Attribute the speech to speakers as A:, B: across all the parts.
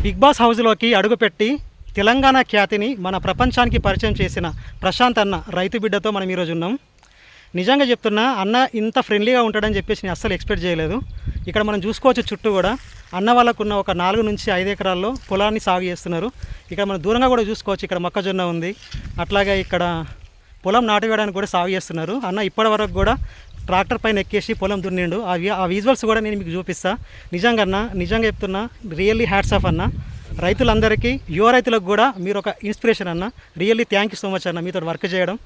A: Big boss హౌస్లోకి అడుగుపెట్టి తెలంగాణ ఖ్యాతిని మన ప్రపంచానికి పరిచయం చేసిన ప్రశాంత్ అన్న రైతు బిడ్డతో మనం ఈరోజు ఉన్నాం. నిజంగా చెప్తున్నా, అన్న ఇంత ఫ్రెండ్లీగా ఉంటాడని చెప్పేసి నేను అస్సలు ఎక్స్పెక్ట్ చేయలేదు. ఇక్కడ మనం చూసుకోవచ్చు, చుట్టూ కూడా అన్న వాళ్ళకున్న ఒక 4 నుంచి 5 ఎకరాల్లో పొలాన్ని సాగు చేస్తున్నారు. ఇక్కడ మనం దూరంగా కూడా చూసుకోవచ్చు, ఇక్కడ మొక్కజొన్న ఉంది, అట్లాగే ఇక్కడ పొలం నాటువేయడానికి కూడా సాగు చేస్తున్నారు. అన్న ఇప్పటి వరకు కూడా ట్రాక్టర్ పైన ఎక్కేసి పొలం దున్నిండు. ఆ విజువల్స్ కూడా నేను మీకు చూపిస్తా. నిజంగా అన్న, నిజంగా చెప్తున్నా, రియల్లీ హ్యాట్స్ ఆఫ్ అన్న. రైతులందరికీ, యువ రైతులకు కూడా మీరు ఒక ఇన్స్పిరేషన్ అన్న. Really thank you so much అన్న, మీతో వర్క్ చేయడం.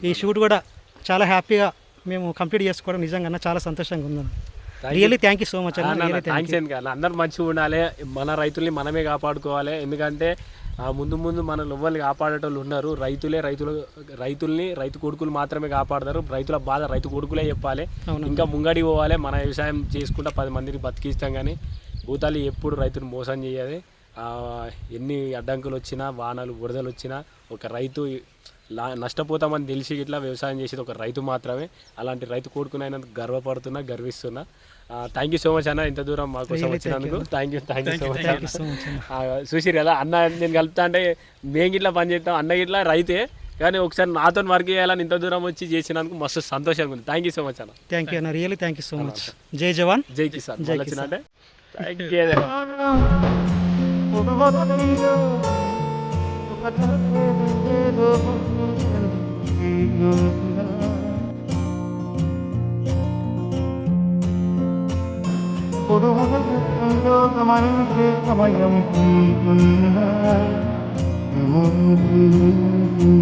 A: ఈ షూట్ కూడా చాలా హ్యాపీగా మేము కంప్లీట్ చేసుకోవడం నిజంగా అన్న చాలా సంతోషంగా ఉందన్న. Really thank you so much అన్న.
B: థ్యాంక్స్ అందరూ మంచిగా ఉండాలి, మన రైతుల్ని మనమే కాపాడుకోవాలి. ఎందుకంటే ముందు ముందు మన ఎవ్వరిని కాపాడేటోళ్ళు ఉన్నారు. రైతుల్ని రైతు కొడుకులు మాత్రమే కాపాడతారు. రైతుల బాధ రైతు కొడుకులే చెప్పాలి. ఇంకా ముంగడి పోవాలి, మన వ్యవసాయం చేసుకుంటా 10 మందిని బతికిస్తాం. కానీ భూతాలు ఎప్పుడు రైతుని మోసం చేయాలి. ఎన్ని అడ్డంకులు వచ్చినా, వానలు బురదలు వచ్చినా ఒక రైతు నష్టపోతామని తెలిసి ఇట్లా వ్యవసాయం చేసేది ఒక రైతు మాత్రమే. అలాంటి రైతు కొడుకునైనందుకు గర్వపడుతున్నా. థ్యాంక్ యూ సో మచ్ అన్న, ఇంత దూరం మా కోసం వచ్చినందుకు థ్యాంక్ యూ సో మచ్. చూసిరు కదా అన్న, నేను కలుపుతా అంటే మేము ఇట్లా పని చేస్తాం, అన్న ఇట్లా రైతే కానీ ఒకసారి నాతో వర్క్ చేయాలని ఇంత దూరం వచ్చి చేసినందుకు మస్తు సంతోషంగా ఉంది. థ్యాంక్ యూ సో మచ్ అన్న.
A: థ్యాంక్ యూ అన్న, really thank you so much. జై జవాన్
B: జై కిసాన్. వచ్చినంటే thank you.
C: సమయం